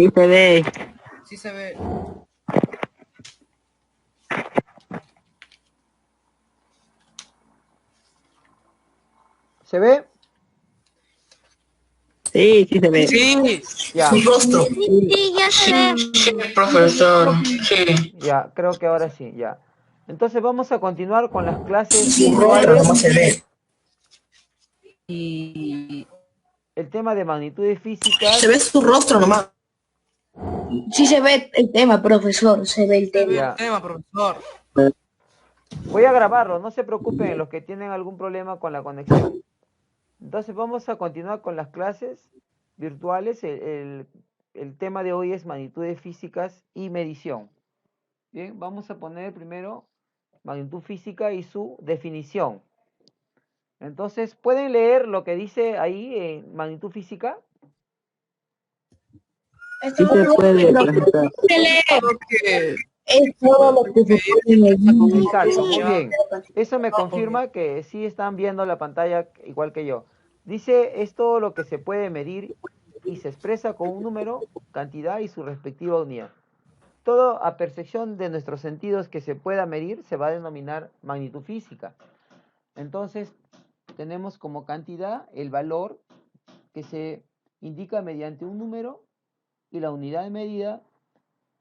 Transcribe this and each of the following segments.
Sí se ve. Sí se ve. ¿Se ve? Sí, sí se ve. Sí. Ya. Su rostro. Sí, ya se ve. Sí, profesor. Sí. Ya, creo que ahora sí, ya. Entonces vamos a continuar con las clases Su rostro virtuales. nomás se ve. Y El tema de magnitudes físicas. Se ve su rostro nomás. Sí se ve el tema, profesor, se ve el se ve tema. el tema, profesor. Voy a grabarlo, no se preocupen los que tienen algún problema con la conexión. Entonces vamos a continuar con las clases virtuales. El tema de hoy es magnitudes físicas y medición. Bien, vamos a poner primero magnitud física y su definición. Entonces, ¿pueden leer lo que dice ahí en magnitud física? Sí se puede, profesor. Que Es todo lo que se puede medir. Exacto, muy bien. Eso me confirma que sí están viendo la pantalla igual que yo. Dice, es todo lo que se puede medir y se expresa con un número, cantidad y su respectiva unidad. Todo a percepción de nuestros sentidos que se pueda medir se va a denominar magnitud física. Entonces, tenemos como cantidad el valor que se indica mediante un número y la unidad de medida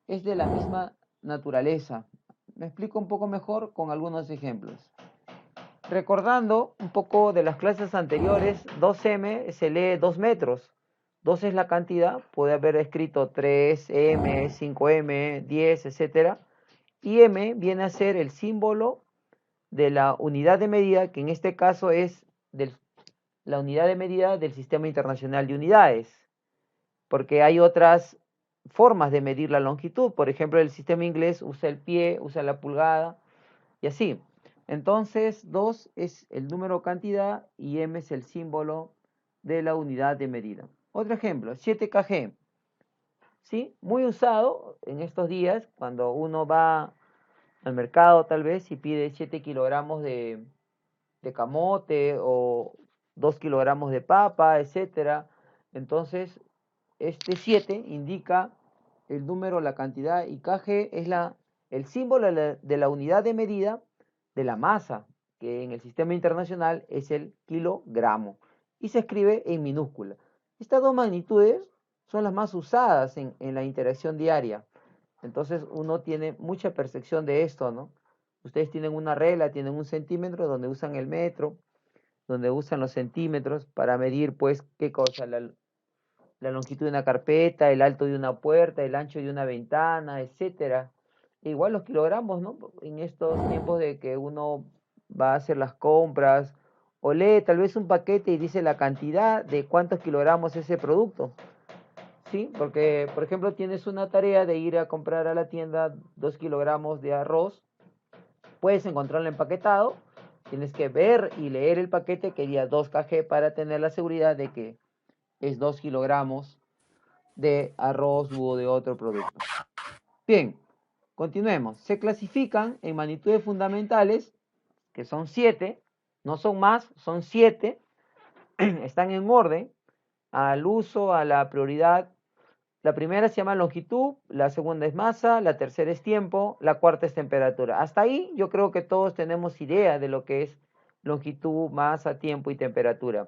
es de la misma naturaleza. Me explico un poco mejor con algunos ejemplos. Recordando un poco de las clases anteriores, 2m se lee 2 metros. 2 es la cantidad, puede haber escrito 3m, 5m, 10, etc. Y m viene a ser el símbolo de la unidad de medida, que en este caso es la unidad de medida del Sistema Internacional de Unidades, porque hay otras formas de medir la longitud. Por ejemplo, el sistema inglés usa el pie, usa la pulgada y así. Entonces, 2 es el número cantidad y m es el símbolo de la unidad de medida. Otro ejemplo, 7 kg. ¿Sí? Muy usado en estos días cuando uno va al mercado tal vez y pide 7 kilogramos de camote o 2 kilogramos de papa, etcétera. Entonces, este 7 indica el número, la cantidad, y kg es el símbolo de la unidad de medida de la masa, que en el sistema internacional es el kilogramo, y se escribe en minúscula. Estas dos magnitudes son las más usadas en la interacción diaria. Entonces uno tiene mucha percepción de esto, ¿no? Ustedes tienen una regla, tienen un centímetro donde usan el metro, donde usan los centímetros para medir, pues, qué cosa, la longitud de una carpeta, el alto de una puerta, el ancho de una ventana, etcétera. Igual los kilogramos, ¿no? En estos tiempos de que uno va a hacer las compras o lee tal vez un paquete y dice la cantidad de cuántos kilogramos es ese producto. ¿Sí? Porque, por ejemplo, tienes una tarea de ir a comprar a la tienda 2 kilogramos de arroz, puedes encontrarlo empaquetado, tienes que ver y leer el paquete que diga 2 kg para tener la seguridad de que es 2 kilogramos de arroz u de otro producto. Bien, continuemos. Se clasifican en magnitudes fundamentales, que son 7, no son más, son 7, están en orden al uso, a la prioridad. La primera se llama longitud, la segunda es masa, la tercera es tiempo, la cuarta es temperatura. Hasta ahí yo creo que todos tenemos idea de lo que es longitud, masa, tiempo y temperatura.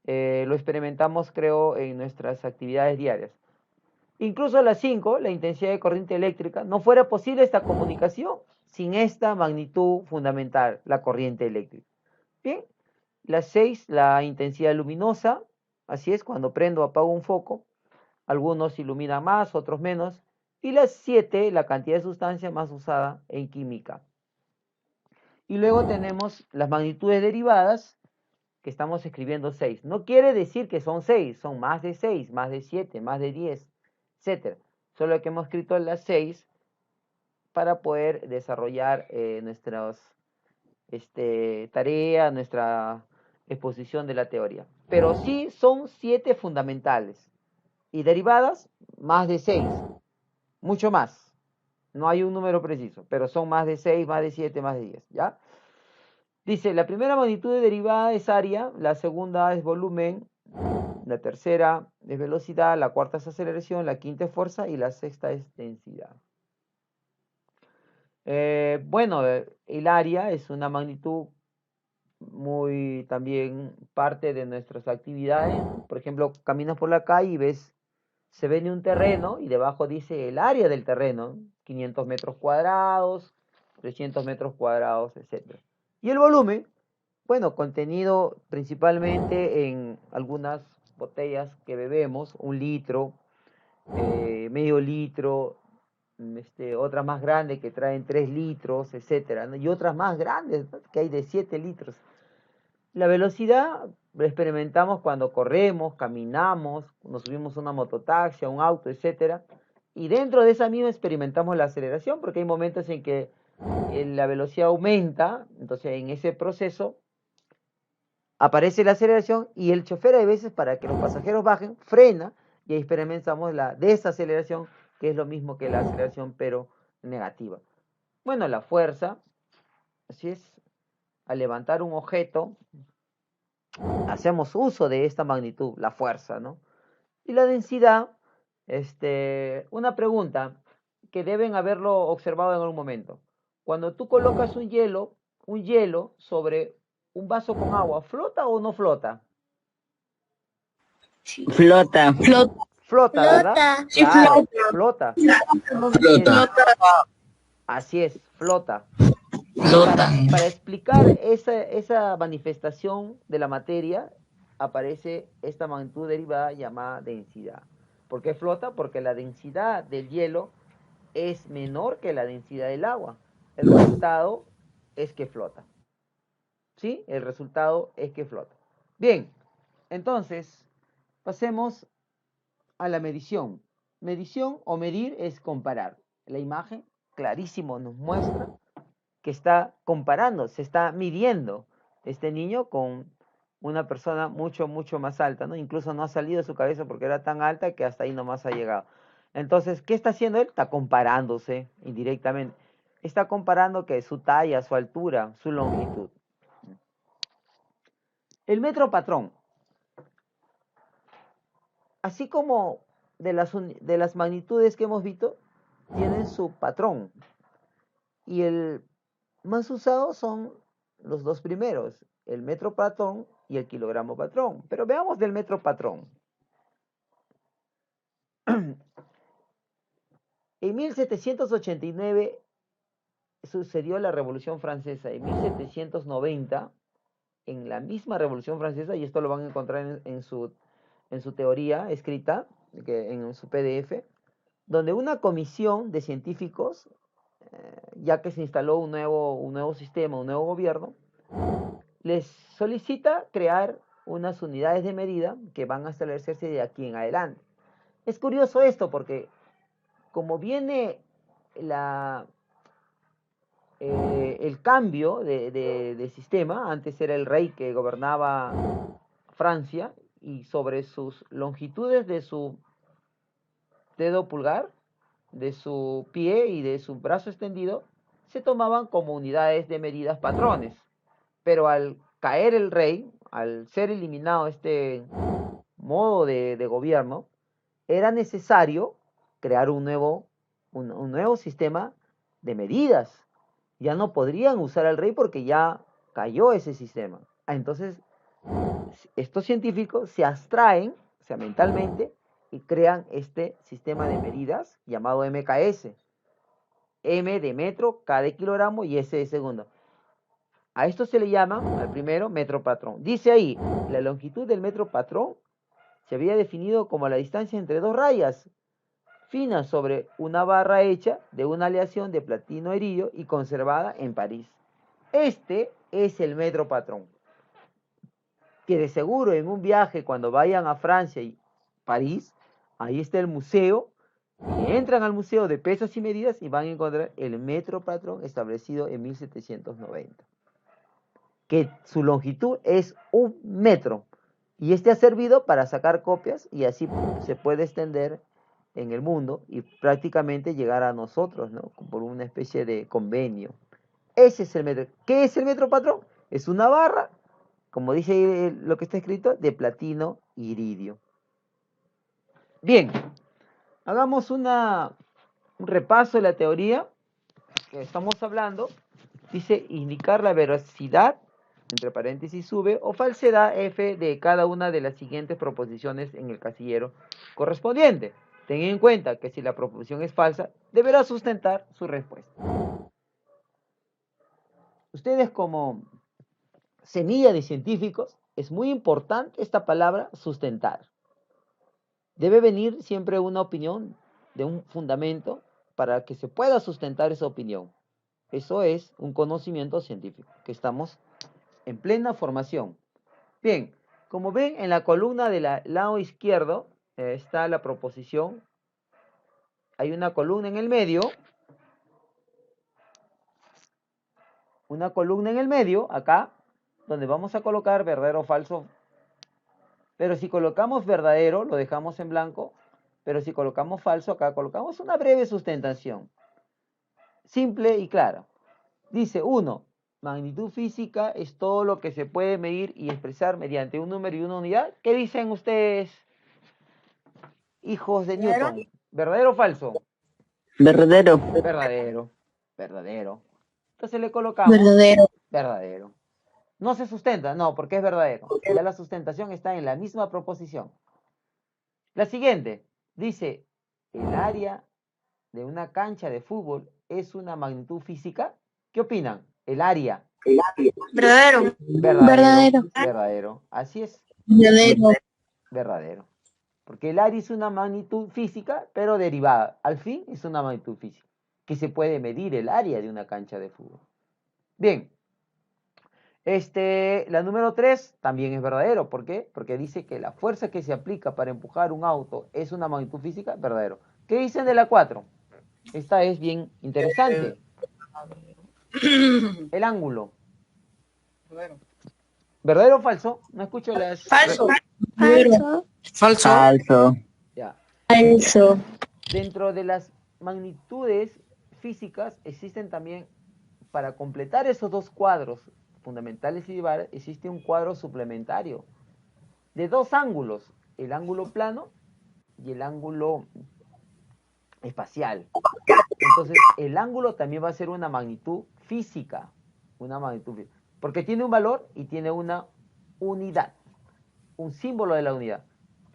Lo experimentamos, creo, en nuestras actividades diarias. Incluso a las 5, la intensidad de corriente eléctrica, no fuera posible esta comunicación sin esta magnitud fundamental, la corriente eléctrica. Bien, las 6, la intensidad luminosa, así es, cuando prendo o apago un foco, algunos iluminan más, otros menos, y las 7, la cantidad de sustancia más usada en química. Y luego tenemos las magnitudes derivadas, que estamos escribiendo 6. No quiere decir que son 6, son más de 6, más de 7, más de 10, etc. Solo que hemos escrito las 6 para poder desarrollar nuestras tareas, nuestra exposición de la teoría. Pero sí son 7 fundamentales. Y derivadas, más de 6. Mucho más. No hay un número preciso, pero son más de 6, más de 7, más de 10, ¿ya? Dice, la primera magnitud de derivada es área, la segunda es volumen, la tercera es velocidad, la cuarta es aceleración, la quinta es fuerza y la sexta es densidad. Bueno, el área es una magnitud muy también parte de nuestras actividades. Por ejemplo, caminas por la calle y ves, se ve un terreno y debajo dice el área del terreno, 500 metros cuadrados, 300 metros cuadrados, etc. Y el volumen, bueno, contenido principalmente en algunas botellas que bebemos, 1 litro, medio litro, otras más grandes que traen 3 litros, etcétera, ¿no? Y otras más grandes, ¿no?, que hay de 7 litros. La velocidad la experimentamos cuando corremos, caminamos, nos subimos a una mototaxi, a un auto, etcétera. Y dentro de esa misma experimentamos la aceleración, porque hay momentos en que la velocidad aumenta, entonces en ese proceso aparece la aceleración y el chofer a veces, para que los pasajeros bajen, frena y ahí experimentamos la desaceleración, que es lo mismo que la aceleración pero negativa. Bueno, la fuerza, así es, al levantar un objeto hacemos uso de esta magnitud, la fuerza, ¿no? Y la densidad, una pregunta que deben haberlo observado en algún momento. Cuando tú colocas un hielo sobre un vaso con agua, ¿flota o no flota? Flota. Flota, ¿verdad? Sí, Claro, flota. Flota. Así es, flota. Flotan. Para explicar esa manifestación de la materia, aparece esta magnitud derivada llamada densidad. ¿Por qué flota? Porque la densidad del hielo es menor que la densidad del agua. El resultado es que flota. ¿Sí? El resultado es que flota. Bien, entonces, pasemos a la medición. Medición o medir es comparar. La imagen clarísimo nos muestra que está comparando, se está midiendo este niño con una persona mucho, mucho más alta, ¿no? Incluso no ha salido de su cabeza porque era tan alta que hasta ahí nomás ha llegado. Entonces, ¿qué está haciendo él? Está comparándose indirectamente. Está comparando que su talla, su altura, su longitud. El metro patrón. Así como de las magnitudes que hemos visto, tienen su patrón. Y el más usado son los dos primeros, el metro patrón y el kilogramo patrón. Pero veamos del metro patrón. En 1789 sucedió la Revolución Francesa. En 1790, en la misma Revolución Francesa, y esto lo van a encontrar en su teoría escrita, en su PDF, donde una comisión de científicos, ya que se instaló un nuevo sistema, un nuevo gobierno, les solicita crear unas unidades de medida que van a establecerse de aquí en adelante. Es curioso esto porque como viene el cambio de sistema, antes era el rey que gobernaba Francia y sobre sus longitudes de su dedo pulgar, de su pie y de su brazo extendido, se tomaban como unidades de medidas patrones. Pero al caer el rey, al ser eliminado este modo de gobierno, era necesario crear un nuevo sistema de medidas. Ya no podrían usar al rey porque ya cayó ese sistema. Entonces, estos científicos se abstraen, o sea, mentalmente, y crean este sistema de medidas llamado MKS. M de metro, K de kilogramo y S de segundo. A esto se le llama, al primero, metro patrón. Dice ahí, la longitud del metro patrón se había definido como la distancia entre dos rayas finas sobre una barra hecha de una aleación de platino iridio y conservada en París. Este es el metro patrón. Que de seguro en un viaje cuando vayan a Francia y París, ahí está el museo, y entran al museo de pesas y medidas y van a encontrar el metro patrón establecido en 1790. Que su longitud es 1 metro. Y este ha servido para sacar copias y así se puede extender en el mundo y prácticamente llegar a nosotros, ¿no? Por una especie de convenio. Ese es el metro. ¿Qué es el metro patrón? Es una barra, como dice lo que está escrito, de platino iridio. Bien, hagamos un repaso de la teoría que estamos hablando. Dice indicar la veracidad, entre paréntesis sube, o falsedad F de cada una de las siguientes proposiciones en el casillero correspondiente. Ten en cuenta que si la proposición es falsa, deberá sustentar su respuesta. Ustedes como semilla de científicos, es muy importante esta palabra sustentar. Debe venir siempre una opinión de un fundamento para que se pueda sustentar esa opinión. Eso es un conocimiento científico, que estamos en plena formación. Bien, como ven en la columna del lado izquierdo está la proposición. Hay una columna en el medio. Una columna en el medio, acá, donde vamos a colocar verdadero o falso. Pero si colocamos verdadero, lo dejamos en blanco. Pero si colocamos falso, acá colocamos una breve sustentación. Simple y clara. Dice 1. Magnitud física es todo lo que se puede medir y expresar mediante un número y una unidad. ¿Qué dicen ustedes, hijos de Newton? ¿Verdadero o falso? Verdadero. Verdadero. Verdadero. Entonces le colocamos Verdadero. verdadero. No se sustenta, no, porque es verdadero. Ya la sustentación está en la misma proposición. La siguiente dice, el área de una cancha de fútbol es una magnitud física. ¿Qué opinan? El área. Verdadero. Verdadero. Verdadero. Así es. Verdadero. Verdadero. Porque el área es una magnitud física, pero derivada. Al fin es una magnitud física. Que se puede medir el área de una cancha de fútbol. Bien. La número 3 también es verdadero. ¿Por qué? Porque dice que la fuerza que se aplica para empujar un auto es una magnitud física. Verdadero. ¿Qué dicen de la 4? Esta es bien interesante. El ángulo. ¿Verdadero o falso? No escucho las... Falso. Falso. Falso. Ya. Falso. Dentro de las magnitudes físicas existen también, para completar esos dos cuadros fundamentales y derivadas, existe un cuadro suplementario de dos ángulos, el ángulo plano y el ángulo espacial. Entonces, el ángulo también va a ser una magnitud física, porque tiene un valor y tiene una unidad, un símbolo de la unidad.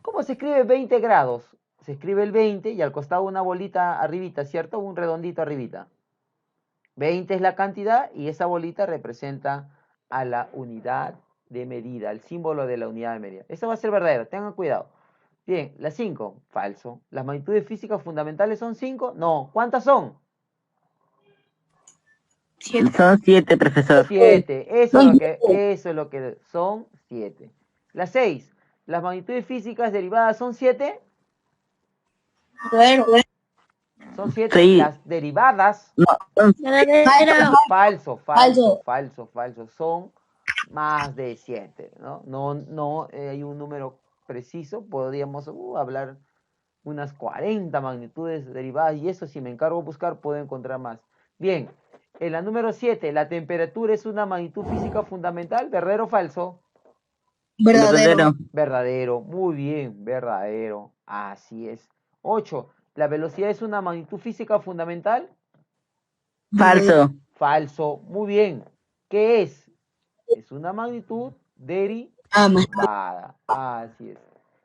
¿Cómo se escribe 20 grados? Se escribe el 20 y al costado una bolita arribita, ¿cierto? Un redondito arribita. 20 es la cantidad y esa bolita representa a la unidad de medida, el símbolo de la unidad de medida. Eso va a ser verdadero, tengan cuidado. Bien, la 5, falso. ¿Las magnitudes físicas fundamentales son 5? No. ¿Cuántas son? Son 7, profesor. 7. Eso es lo que son 7. La 6. ¿Las magnitudes físicas derivadas son 7? Verdadero. Son 7. Sí. Las derivadas. No, son Falso. Falso. Son más de 7, ¿no? No hay un número preciso. Podríamos hablar unas 40 magnitudes derivadas y eso, si me encargo de buscar, puedo encontrar más. Bien, en la número 7, ¿la temperatura es una magnitud física fundamental? ¿Verdadero o falso? Verdadero. Verdadero, muy bien, verdadero. Así es. 8, ¿la velocidad es una magnitud física fundamental? falso. Falso, muy bien. ¿Qué es? Es una magnitud derivada. Así es.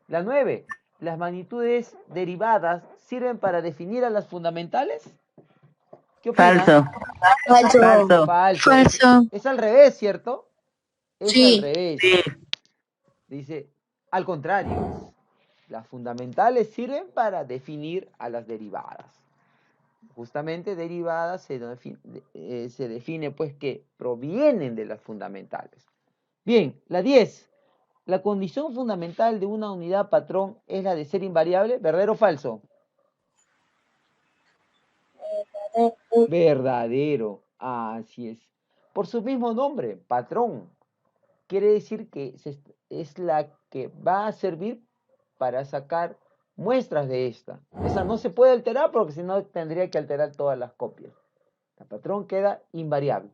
La 9, ¿las magnitudes derivadas sirven para definir a las fundamentales? ¿Qué opinan? Falso. Falso. Es al revés, ¿cierto? Es Sí. al revés. Sí. Dice, al contrario, las fundamentales sirven para definir a las derivadas. Justamente derivadas se define pues que provienen de las fundamentales. Bien, la 10. La condición fundamental de una unidad patrón es la de ser invariable. ¿Verdadero o falso? Verdadero. Así es. Por su mismo nombre, patrón, quiere decir que es la que va a servir para sacar muestras de esta. Esa no se puede alterar porque si no tendría que alterar todas las copias. El patrón queda invariable.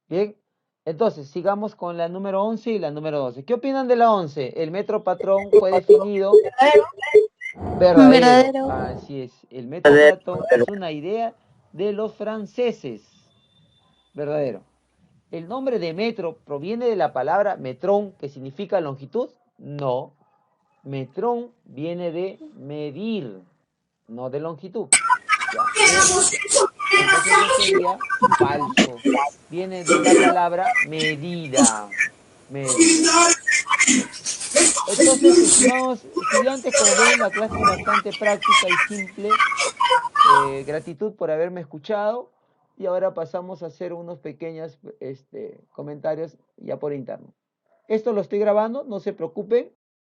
Bien, entonces sigamos con la número 11 y la número 12. ¿Qué opinan de la 11? El metro patrón fue definido Verdadero. Verdadero. Así es. El metro Platón es una idea de los franceses. Verdadero. ¿El nombre de metro proviene de la palabra metrón, que significa longitud? No. Metrón viene de medir, no de longitud. ¿Ya? Entonces eso sería falso. Viene de la palabra medida. Medida. Entonces, estimados estudiantes, como ven, la clase es bastante práctica y simple. Gratitud por haberme escuchado. Y ahora pasamos a hacer unos pequeños comentarios ya por interno. Esto lo estoy grabando, no se preocupen.